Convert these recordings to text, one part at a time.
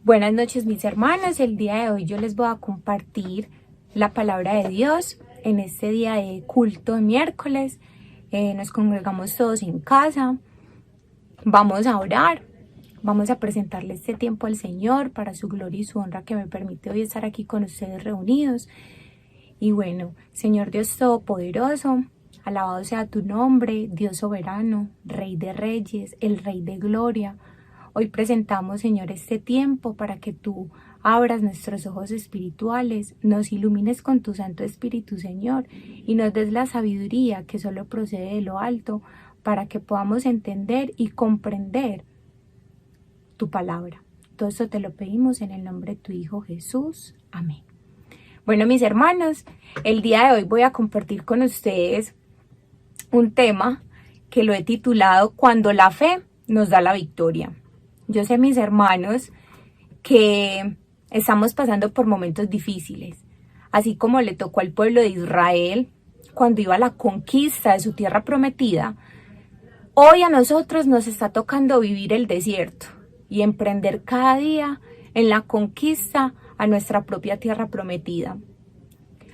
Buenas noches, mis hermanos. El día de hoy yo les voy a compartir la palabra de Dios en este día de culto de miércoles. Nos congregamos todos en casa. Vamos a orar. Vamos a presentarle este tiempo al Señor para su gloria y su honra que me permite hoy estar aquí con ustedes reunidos. Y bueno, Señor Dios Todopoderoso, alabado sea tu nombre, Dios soberano, Rey de reyes, el Rey de gloria. Hoy presentamos, Señor, este tiempo para que tú abras nuestros ojos espirituales, nos ilumines con tu Santo Espíritu, Señor, y nos des la sabiduría que solo procede de lo alto para que podamos entender y comprender tu palabra. Todo esto te lo pedimos en el nombre de tu Hijo Jesús. Amén. Bueno, mis hermanos, el día de hoy voy a compartir con ustedes un tema que lo he titulado Cuando la fe nos da la victoria. Yo sé, mis hermanos, que estamos pasando por momentos difíciles, así como le tocó al pueblo de Israel cuando iba a la conquista de su tierra prometida. Hoy a nosotros nos está tocando vivir el desierto y emprender cada día en la conquista a nuestra propia tierra prometida.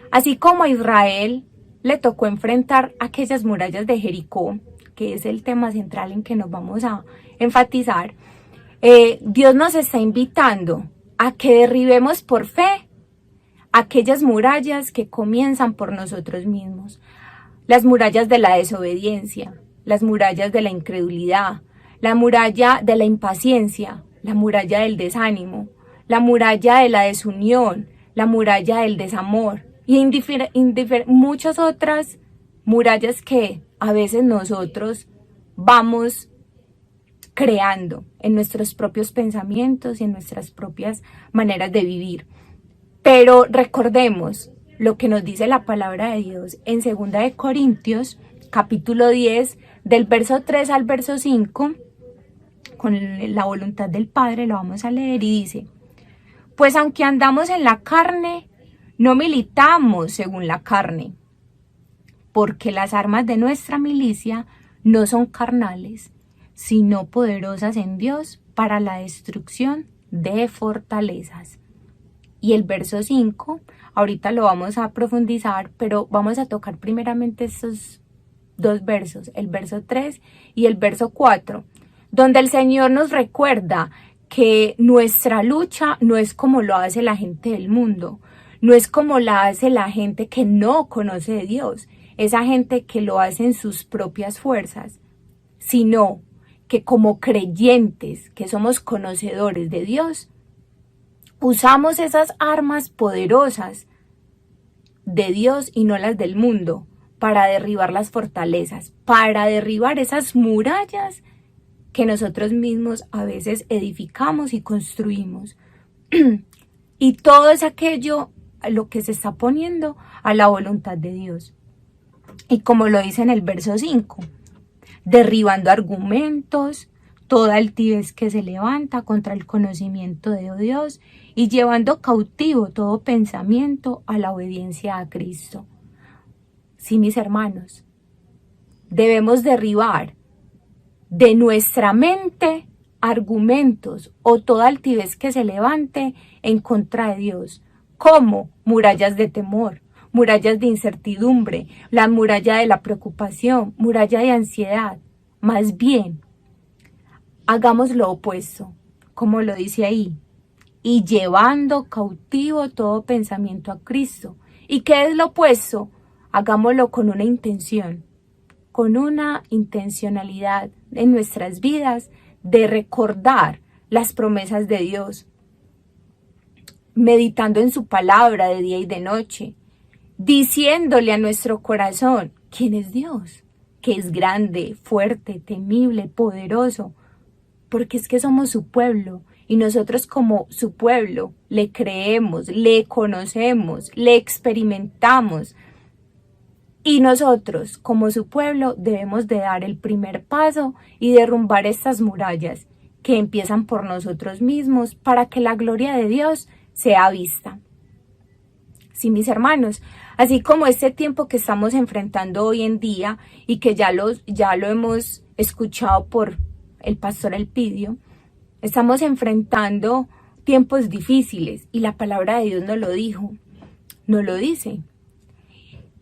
Así como a Israel le tocó enfrentar aquellas murallas de Jericó, que es el tema central en que nos vamos a enfatizar, Dios nos está invitando a que derribemos por fe aquellas murallas que comienzan por nosotros mismos. Las murallas de la desobediencia, las murallas de la incredulidad, la muralla de la impaciencia, la muralla del desánimo, la muralla de la desunión, la muralla del desamor y muchas otras murallas que a veces nosotros vamos creando en nuestros propios pensamientos y en nuestras propias maneras de vivir. Pero recordemos lo que nos dice la palabra de Dios en 2 de Corintios, capítulo 10, del verso 3 al verso 5, con la voluntad del Padre lo vamos a leer y dice: pues aunque andamos en la carne, no militamos según la carne, porque las armas de nuestra milicia no son carnales, sino poderosas en Dios para la destrucción de fortalezas. Y el verso 5, ahorita lo vamos a profundizar, pero vamos a tocar primeramente estos dos versos, el verso 3 y el verso 4, donde el Señor nos recuerda que nuestra lucha no es como lo hace la gente del mundo, no es como la hace la gente que no conoce de Dios, esa gente que lo hace en sus propias fuerzas, sino que como creyentes, que somos conocedores de Dios, usamos esas armas poderosas de Dios y no las del mundo para derribar las fortalezas, para derribar esas murallas que nosotros mismos a veces edificamos y construimos. Y todo es aquello a lo que se está poniendo a la voluntad de Dios. Y como lo dice en el verso 5, derribando argumentos, toda altivez que se levanta contra el conocimiento de Dios y llevando cautivo todo pensamiento a la obediencia a Cristo. Sí, mis hermanos, debemos derribar de nuestra mente argumentos o toda altivez que se levante en contra de Dios, como murallas de temor, murallas de incertidumbre, la muralla de la preocupación, muralla de ansiedad. Más bien, hagamos lo opuesto, como lo dice ahí, y llevando cautivo todo pensamiento a Cristo. ¿Y qué es lo opuesto? Hagámoslo con una intención, con una intencionalidad en nuestras vidas de recordar las promesas de Dios, meditando en su palabra de día y de noche, diciéndole a nuestro corazón quién es Dios, que es grande, fuerte, temible, poderoso, porque es que somos su pueblo y nosotros como su pueblo le creemos, le conocemos, le experimentamos. Y nosotros, como su pueblo, debemos de dar el primer paso y derrumbar estas murallas que empiezan por nosotros mismos para que la gloria de Dios sea vista. Sí, mis hermanos, así como este tiempo que estamos enfrentando hoy en día y que ya lo hemos escuchado por el pastor Elpidio, estamos enfrentando tiempos difíciles y la palabra de Dios no lo dijo, no lo dice.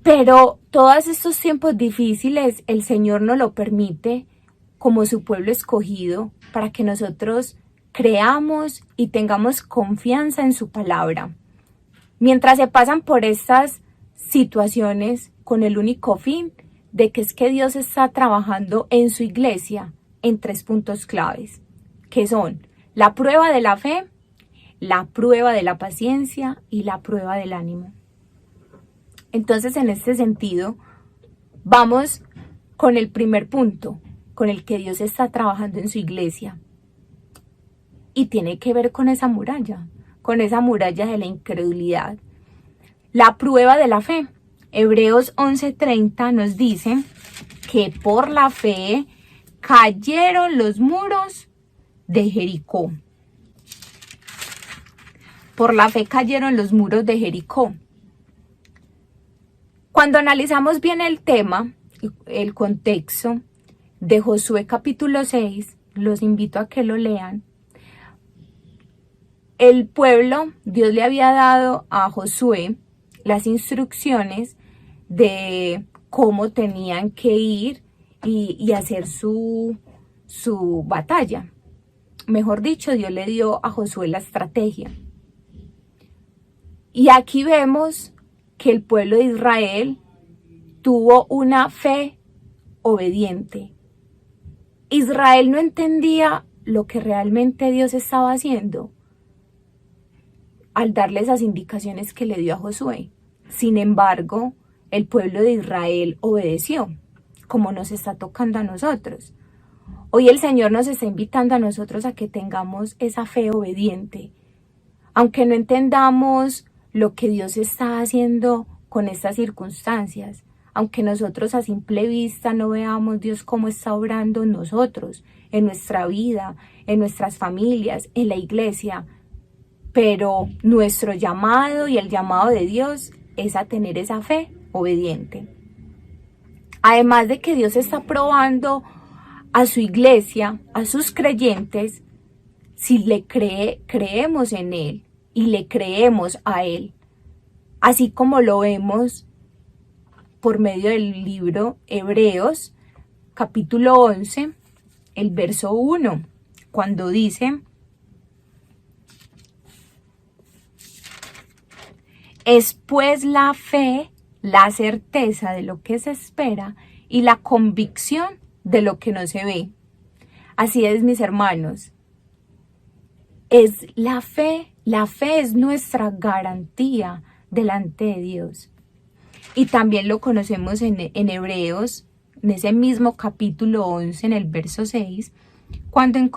Pero todos estos tiempos difíciles el Señor nos lo permite como su pueblo escogido para que nosotros creamos y tengamos confianza en su palabra. Mientras se pasan por estas situaciones con el único fin de que es que Dios está trabajando en su iglesia en 3 puntos claves, que son la prueba de la fe, la prueba de la paciencia y la prueba del ánimo. Entonces, en este sentido, vamos con el primer punto, con el que Dios está trabajando en su iglesia. Y tiene que ver con esa muralla de la incredulidad. La prueba de la fe. Hebreos 11:30 nos dice que por la fe cayeron los muros de Jericó. Por la fe cayeron los muros de Jericó. Cuando analizamos bien el tema, el contexto de Josué capítulo 6, los invito a que lo lean. El pueblo, Dios le había dado a Josué las instrucciones de cómo tenían que ir y hacer su batalla. Mejor dicho, Dios le dio a Josué la estrategia. Y aquí vemos que el pueblo de Israel tuvo una fe obediente. Israel no entendía lo que realmente Dios estaba haciendo al darle esas indicaciones que le dio a Josué. Sin embargo, el pueblo de Israel obedeció, como nos está tocando a nosotros. Hoy el Señor nos está invitando a nosotros a que tengamos esa fe obediente. Aunque no entendamos lo que Dios está haciendo con estas circunstancias, aunque nosotros a simple vista no veamos Dios cómo está obrando en nosotros, en nuestra vida, en nuestras familias, en la iglesia, pero nuestro llamado y el llamado de Dios es a tener esa fe obediente. Además de que Dios está probando a su iglesia, a sus creyentes, si le creemos en Él y le creemos a Él, así como lo vemos por medio del libro Hebreos, capítulo 11, el verso 1, cuando dice: es pues la fe, la certeza de lo que se espera y la convicción de lo que no se ve. Así es, mis hermanos. Es la fe es nuestra garantía delante de Dios. Y también lo conocemos en Hebreos, en ese mismo capítulo 11, en el verso 6, cuando el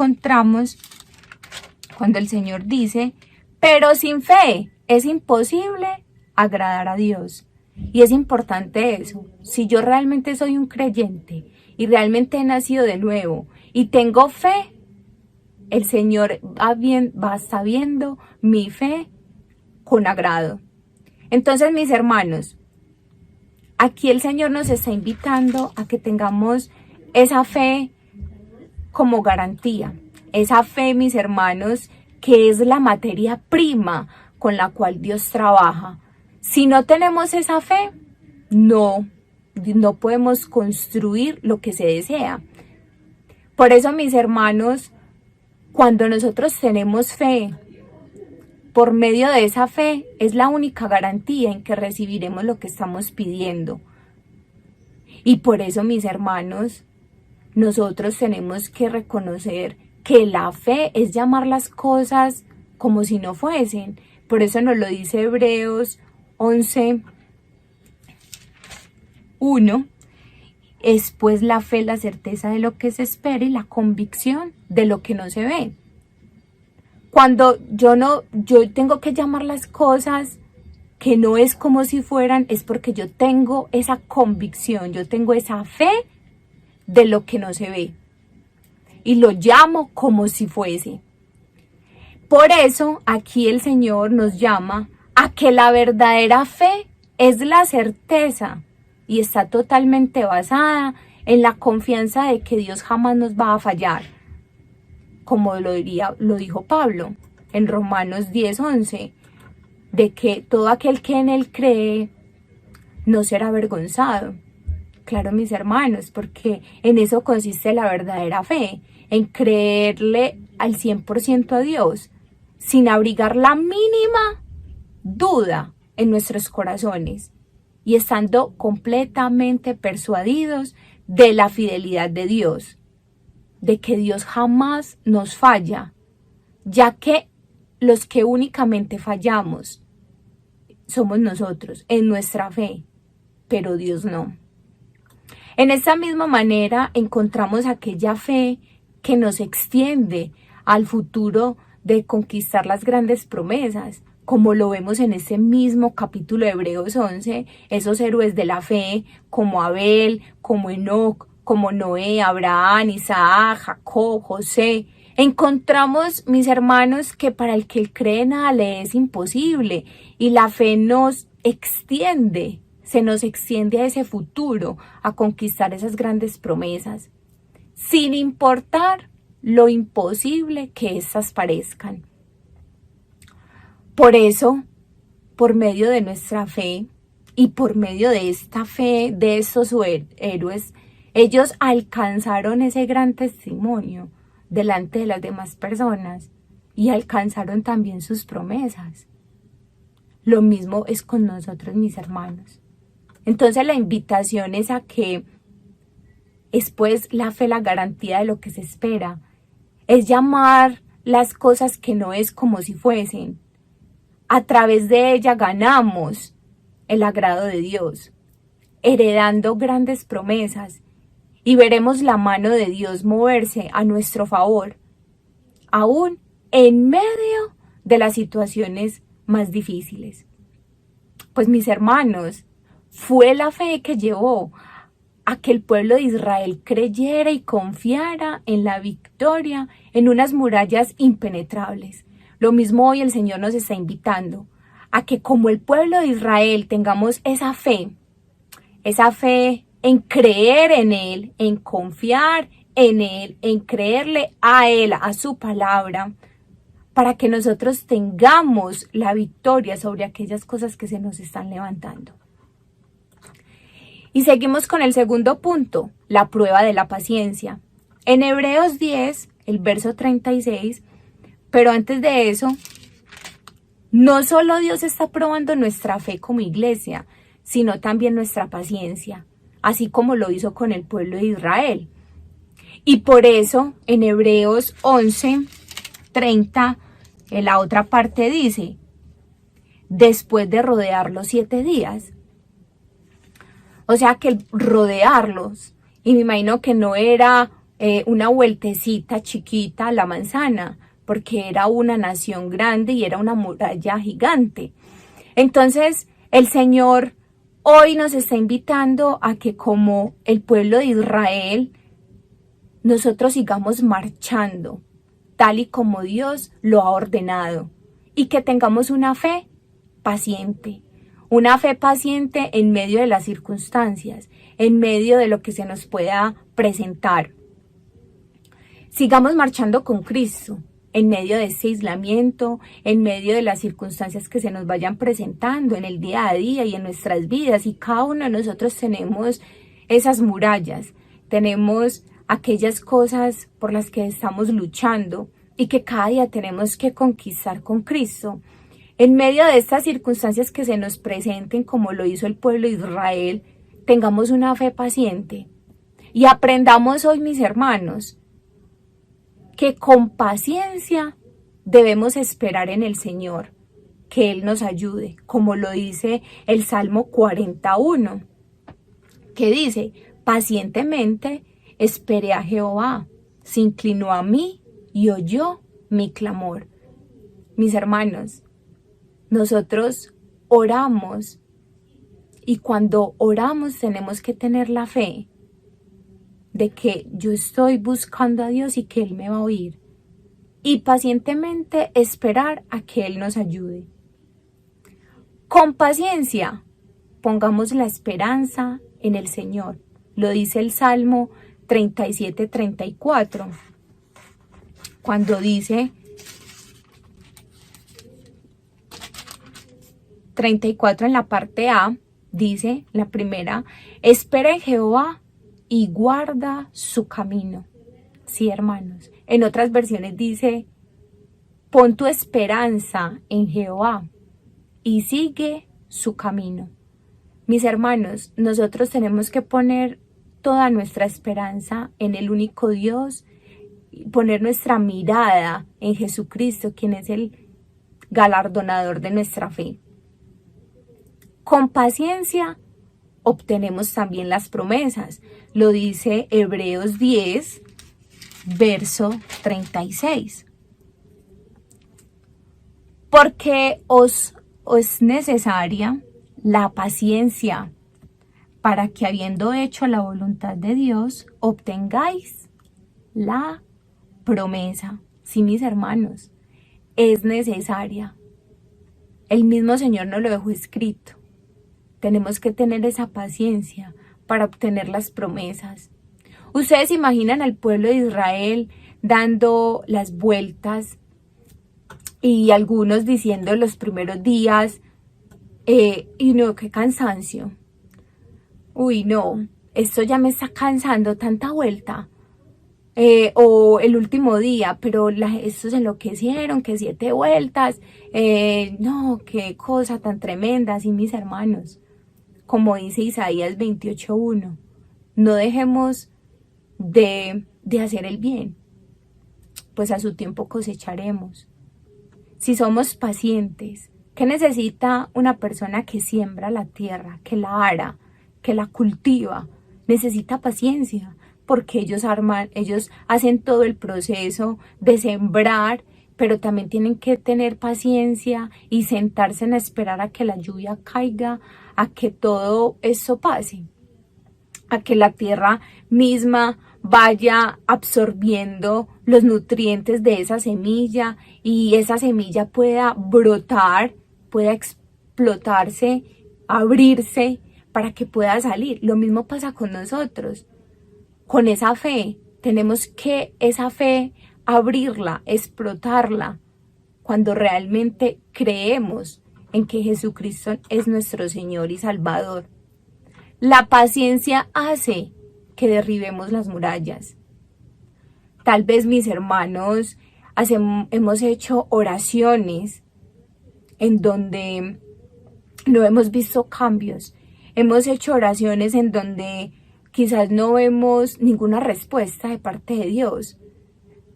Señor dice: pero sin fe es imposible agradar a Dios. Y es importante eso. Si yo realmente soy un creyente y realmente he nacido de nuevo y tengo fe, el Señor va a estar viendo mi fe con agrado. Entonces, mis hermanos, aquí el Señor nos está invitando a que tengamos esa fe como garantía. Esa fe, mis hermanos, que es la materia prima con la cual Dios trabaja. Si no tenemos esa fe, no podemos construir lo que se desea. Por eso, mis hermanos, cuando nosotros tenemos fe, por medio de esa fe, es la única garantía en que recibiremos lo que estamos pidiendo. Y por eso, mis hermanos, nosotros tenemos que reconocer que la fe es llamar las cosas como si no fuesen. Por eso nos lo dice Hebreos 11:1. Es pues la fe, la certeza de lo que se espera y la convicción de lo que no se ve. Cuando yo tengo que llamar las cosas que no es como si fueran, es porque yo tengo esa convicción, yo tengo esa fe de lo que no se ve. Y lo llamo como si fuese. Por eso aquí el Señor nos llama a que la verdadera fe es la certeza y está totalmente basada en la confianza de que Dios jamás nos va a fallar, como lo dijo Pablo. en Romanos 10:11, de que todo aquel que en él cree no será avergonzado. Claro, mis hermanos, porque en eso consiste la verdadera fe, en creerle al 100% a Dios, sin abrigar la mínima duda en nuestros corazones y estando completamente persuadidos de la fidelidad de Dios, de que Dios jamás nos falla, ya que los que únicamente fallamos somos nosotros en nuestra fe, pero Dios no. En esta misma manera encontramos aquella fe que nos extiende al futuro de conquistar las grandes promesas, como lo vemos en ese mismo capítulo de Hebreos 11, esos héroes de la fe como Abel, como Enoc, como Noé, Abraham, Isaac, Jacob, José. Encontramos, mis hermanos, que para el que cree nada le es imposible y la fe nos extiende, se nos extiende a ese futuro, a conquistar esas grandes promesas, sin importar lo imposible que éstas parezcan. Por eso, por medio de nuestra fe y por medio de esta fe de esos héroes, ellos alcanzaron ese gran testimonio delante de las demás personas y alcanzaron también sus promesas. Lo mismo es con nosotros, mis hermanos. Entonces la invitación es a que es pues la fe la garantía de lo que se espera. Es llamar las cosas que no es como si fuesen. A través de ella ganamos el agrado de Dios, heredando grandes promesas, y veremos la mano de Dios moverse a nuestro favor, aún en medio de las situaciones más difíciles. Pues mis hermanos, fue la fe que llevó a que el pueblo de Israel creyera y confiara en la victoria en unas murallas impenetrables. Lo mismo hoy el Señor nos está invitando a que como el pueblo de Israel tengamos esa fe en creer en Él, en confiar en Él, en creerle a Él, a su palabra, para que nosotros tengamos la victoria sobre aquellas cosas que se nos están levantando. Y seguimos con el segundo punto, la prueba de la paciencia. En Hebreos 10, el verso 36, pero antes de eso, no solo Dios está probando nuestra fe como iglesia, sino también nuestra paciencia, así como lo hizo con el pueblo de Israel. Y por eso, en Hebreos 11:30, en la otra parte dice, después de rodearlos 7 días. O sea que el rodearlos, y me imagino que no era una vueltecita chiquita a la manzana, porque era una nación grande y era una muralla gigante. Entonces, el Señor hoy nos está invitando a que como el pueblo de Israel, nosotros sigamos marchando, tal y como Dios lo ha ordenado, y que tengamos una fe paciente en medio de las circunstancias, en medio de lo que se nos pueda presentar. Sigamos marchando con Cristo, en medio de ese aislamiento, en medio de las circunstancias que se nos vayan presentando en el día a día y en nuestras vidas. Y cada uno de nosotros tenemos esas murallas, tenemos aquellas cosas por las que estamos luchando y que cada día tenemos que conquistar con Cristo. En medio de estas circunstancias que se nos presenten, como lo hizo el pueblo de Israel, tengamos una fe paciente y aprendamos hoy, mis hermanos, que con paciencia debemos esperar en el Señor, que Él nos ayude, como lo dice el Salmo 41, que dice, pacientemente esperé a Jehová, se inclinó a mí y oyó mi clamor. Mis hermanos, nosotros oramos y cuando oramos tenemos que tener la fe de que yo estoy buscando a Dios y que Él me va a oír. Y pacientemente esperar a que Él nos ayude. Con paciencia, pongamos la esperanza en el Señor. Lo dice el Salmo 37:34. Cuando dice, 34 en la parte A dice, la primera, espera en Jehová y guarda su camino. Sí, hermanos. En otras versiones dice, pon tu esperanza en Jehová y sigue su camino. Mis hermanos, nosotros tenemos que poner toda nuestra esperanza en el único Dios, poner nuestra mirada en Jesucristo, quien es el galardonador de nuestra fe. Con paciencia obtenemos también las promesas. Lo dice Hebreos 10, verso 36. Porque os es necesaria la paciencia para que, habiendo hecho la voluntad de Dios, obtengáis la promesa. Sí, mis hermanos, es necesaria. El mismo Señor nos lo dejó escrito. Tenemos que tener esa paciencia para obtener las promesas. Ustedes imaginan al pueblo de Israel dando las vueltas y algunos diciendo los primeros días, y no, qué cansancio. Uy, no, esto ya me está cansando, tanta vuelta. O el último día, pero estos enloquecieron, que 7 vueltas. No, qué cosa tan tremenda, sí, mis hermanos. Como dice Isaías 28:1, no dejemos de hacer el bien, pues a su tiempo cosecharemos. Si somos pacientes, ¿qué necesita una persona que siembra la tierra, que la ara, que la cultiva? Necesita paciencia, porque ellos hacen todo el proceso de sembrar, pero también tienen que tener paciencia y sentarse a esperar a que la lluvia caiga, a que todo eso pase, a que la tierra misma vaya absorbiendo los nutrientes de esa semilla y esa semilla pueda brotar, pueda explotarse, abrirse para que pueda salir. Lo mismo pasa con nosotros. Con esa fe, tenemos que esa fe abrirla, explotarla, cuando realmente creemos en que Jesucristo es nuestro Señor y Salvador. La paciencia hace que derribemos las murallas. Tal vez, mis hermanos, hemos hecho oraciones en donde no hemos visto cambios. Hemos hecho oraciones en donde quizás no vemos ninguna respuesta de parte de Dios.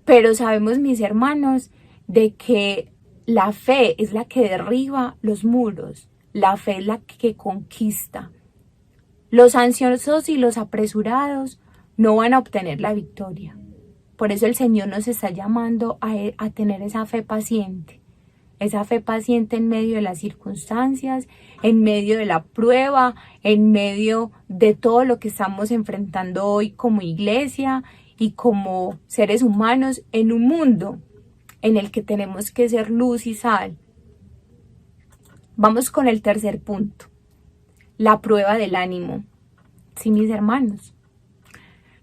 Pero sabemos, mis hermanos, de que la fe es la que derriba los muros. La fe es la que conquista. Los ansiosos y los apresurados no van a obtener la victoria. Por eso el Señor nos está llamando a tener esa fe paciente. Esa fe paciente en medio de las circunstancias, en medio de la prueba, en medio de todo lo que estamos enfrentando hoy como iglesia y como seres humanos en un mundo en el que tenemos que ser luz y sal. Vamos con el tercer punto. La prueba del ánimo. Sí, mis hermanos.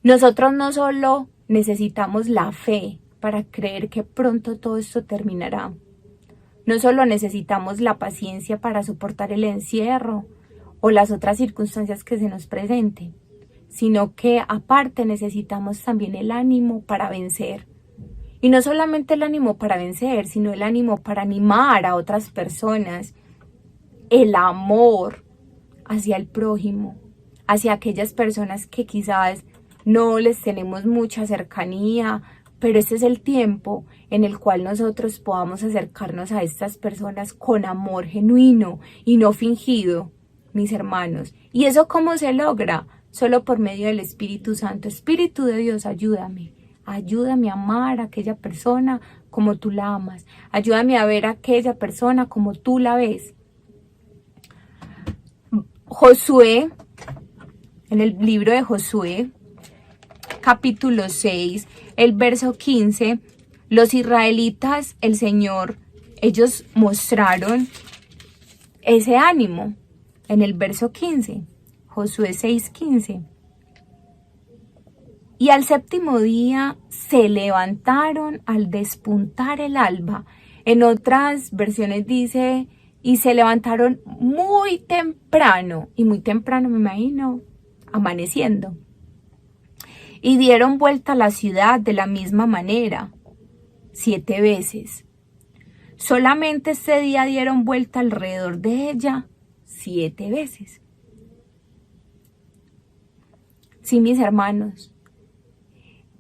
Nosotros no solo necesitamos la fe para creer que pronto todo esto terminará. No solo necesitamos la paciencia para soportar el encierro o las otras circunstancias que se nos presenten, sino que aparte necesitamos también el ánimo para vencer. Y no solamente el ánimo para vencer, sino el ánimo para animar a otras personas, el amor hacia el prójimo, hacia aquellas personas que quizás no les tenemos mucha cercanía, pero este es el tiempo en el cual nosotros podamos acercarnos a estas personas con amor genuino y no fingido, mis hermanos. ¿Y eso cómo se logra? Solo por medio del Espíritu Santo. Espíritu de Dios, ayúdame. Ayúdame a amar a aquella persona como tú la amas. Ayúdame a ver a aquella persona como tú la ves. Josué, en el libro de Josué, capítulo 6, el verso 15, los israelitas, el Señor, ellos mostraron ese ánimo en el verso 15, Josué 6:15. Y al séptimo día se levantaron al despuntar el alba. En otras versiones dice, y se levantaron muy temprano, y muy temprano me imagino, amaneciendo, y dieron vuelta a la ciudad de la misma manera, 7 veces. Solamente ese día dieron vuelta alrededor de ella 7 veces. Sí, mis hermanos,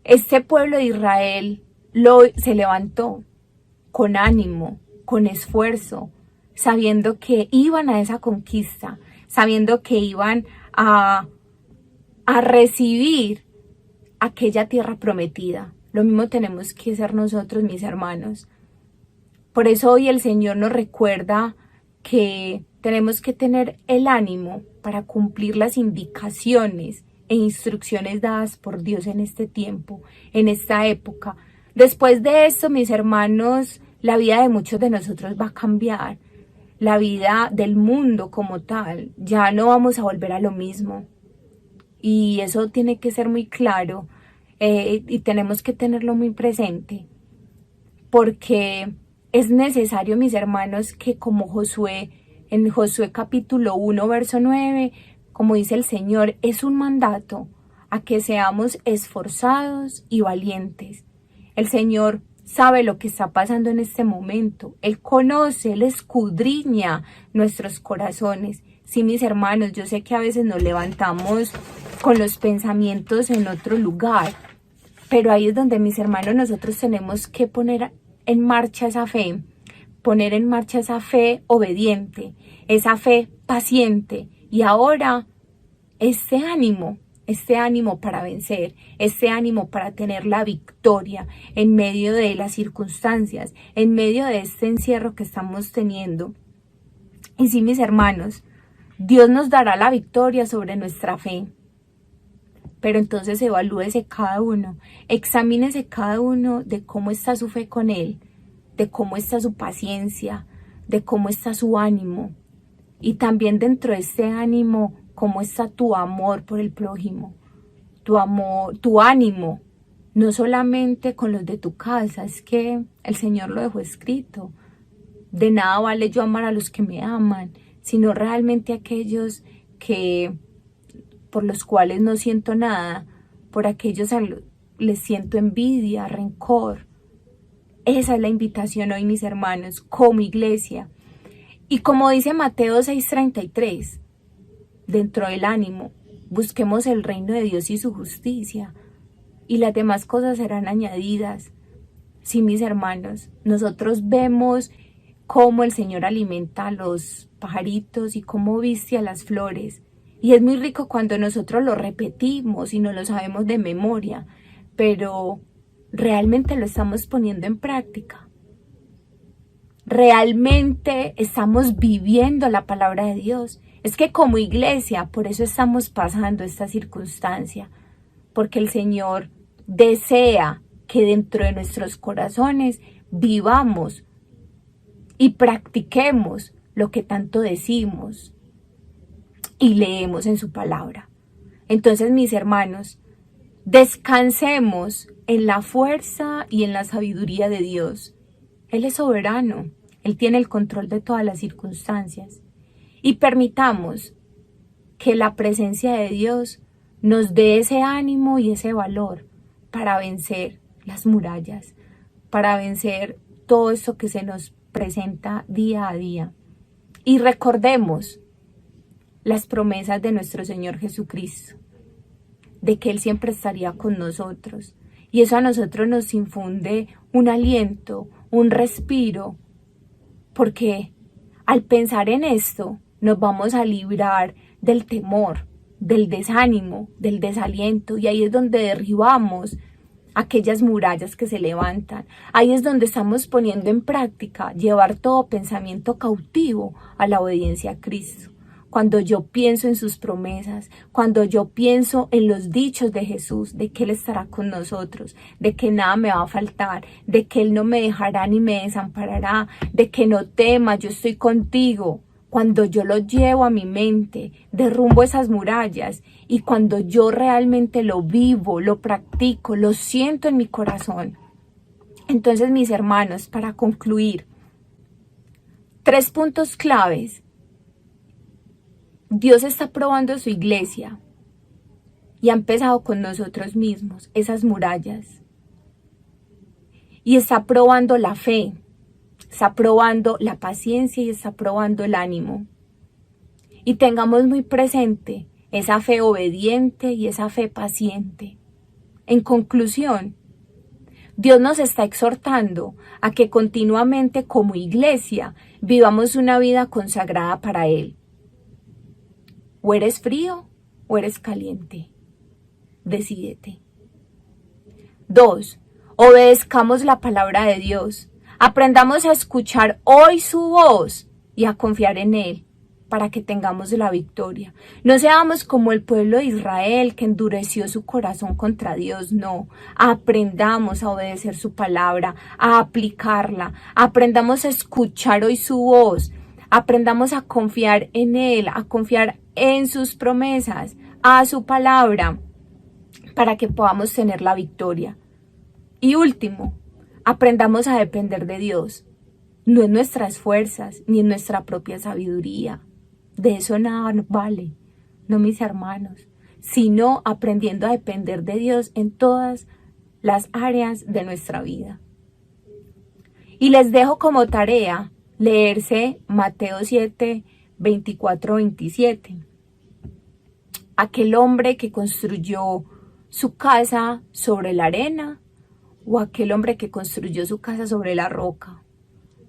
este pueblo de Israel se levantó con ánimo, con esfuerzo, sabiendo que iban a esa conquista, sabiendo que iban a recibir aquella tierra prometida. Lo mismo tenemos que hacer nosotros, mis hermanos. Por eso hoy el Señor nos recuerda que tenemos que tener el ánimo para cumplir las indicaciones e instrucciones dadas por Dios en este tiempo, en esta época. Después de esto, mis hermanos, la vida de muchos de nosotros va a cambiar. La vida del mundo como tal, ya no vamos a volver a lo mismo. Y eso tiene que ser muy claro y tenemos que tenerlo muy presente. Porque es necesario, mis hermanos, que como Josué, en Josué capítulo 1, verso 9, como dice el Señor, es un mandato a que seamos esforzados y valientes. El Señor sabe lo que está pasando en este momento. Él conoce, Él escudriña nuestros corazones. Sí, mis hermanos, yo sé que a veces nos levantamos con los pensamientos en otro lugar, pero ahí es donde, mis hermanos, nosotros tenemos que poner en marcha esa fe, poner en marcha esa fe obediente, esa fe paciente, y ahora este ánimo para vencer, este ánimo para tener la victoria en medio de las circunstancias, en medio de este encierro que estamos teniendo. Y sí, mis hermanos, Dios nos dará la victoria sobre nuestra fe. Pero entonces evalúese cada uno, examínese cada uno de cómo está su fe con Él, de cómo está su paciencia, de cómo está su ánimo. Y también dentro de este ánimo, cómo está tu amor por el prójimo, tu amor, tu ánimo, no solamente con los de tu casa, es que el Señor lo dejó escrito. De nada vale yo amar a los que me aman, sino realmente a aquellos por los cuales no siento nada, por aquellos les siento envidia, rencor. Esa es la invitación hoy, mis hermanos, como iglesia. Y como dice Mateo 6:33, dentro del ánimo, busquemos el reino de Dios y su justicia, y las demás cosas serán añadidas. Sí, mis hermanos, nosotros vemos cómo el Señor alimenta a los pajaritos y cómo viste a las flores. Y es muy rico cuando nosotros lo repetimos y no lo sabemos de memoria, pero realmente lo estamos poniendo en práctica. Realmente estamos viviendo la palabra de Dios. Es que como iglesia, por eso estamos pasando esta circunstancia, porque el Señor desea que dentro de nuestros corazones vivamos y practiquemos lo que tanto decimos y leemos en su palabra. Entonces, mis hermanos, descansemos en la fuerza y en la sabiduría de Dios. Él es soberano, Él tiene el control de todas las circunstancias. Y permitamos que la presencia de Dios nos dé ese ánimo y ese valor para vencer las murallas, para vencer todo esto que se nos presenta día a día. Y recordemos las promesas de nuestro Señor Jesucristo, de que Él siempre estaría con nosotros. Y eso a nosotros nos infunde un aliento, un respiro, porque al pensar en esto nos vamos a librar del temor, del desánimo, del desaliento, y ahí es donde derribamos aquellas murallas que se levantan. Ahí es donde estamos poniendo en práctica llevar todo pensamiento cautivo a la obediencia a Cristo. Cuando yo pienso en sus promesas, cuando yo pienso en los dichos de Jesús, de que Él estará con nosotros, de que nada me va a faltar, de que Él no me dejará ni me desamparará, de que no temas, yo estoy contigo. Cuando yo lo llevo a mi mente, derrumbo esas murallas, y cuando yo realmente lo vivo, lo practico, lo siento en mi corazón. Entonces, mis hermanos, para concluir, 3 puntos claves. Dios está probando su iglesia y ha empezado con nosotros mismos, esas murallas. Y está probando la fe, está probando la paciencia y está probando el ánimo. Y tengamos muy presente esa fe obediente y esa fe paciente. En conclusión, Dios nos está exhortando a que continuamente como iglesia vivamos una vida consagrada para Él. O eres frío o eres caliente. Decídete. 2. Obedezcamos la palabra de Dios. Aprendamos a escuchar hoy su voz y a confiar en Él para que tengamos la victoria. No seamos como el pueblo de Israel que endureció su corazón contra Dios, no. Aprendamos a obedecer su palabra, a aplicarla. Aprendamos a escuchar hoy su voz. Aprendamos a confiar en Él, a confiar en sus promesas, a su palabra, para que podamos tener la victoria. Y último, aprendamos a depender de Dios, no en nuestras fuerzas ni en nuestra propia sabiduría. De eso nada vale, no mis hermanos, sino aprendiendo a depender de Dios en todas las áreas de nuestra vida. Y les dejo como tarea leerse Mateo 7, 24-27. Aquel hombre que construyó su casa sobre la arena o aquel hombre que construyó su casa sobre la roca.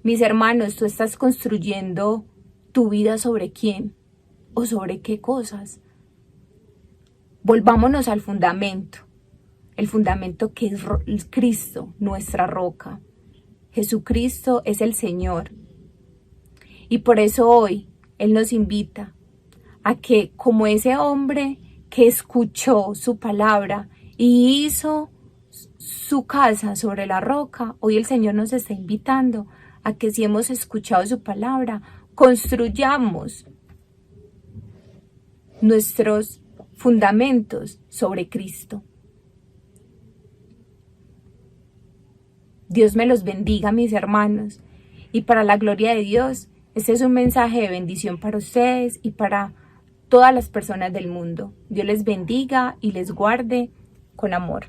Mis hermanos, tú estás construyendo tu vida sobre quién o sobre qué cosas. Volvámonos al fundamento, el fundamento que es Cristo, nuestra roca. Jesucristo es el Señor. Y por eso hoy Él nos invita a que, como ese hombre que escuchó su palabra y hizo su casa sobre la roca, hoy el Señor nos está invitando a que, si hemos escuchado su palabra, construyamos nuestros fundamentos sobre Cristo. Dios me los bendiga, mis hermanos, y para la gloria de Dios, este es un mensaje de bendición para ustedes y para todas las personas del mundo. Dios les bendiga y les guarde con amor.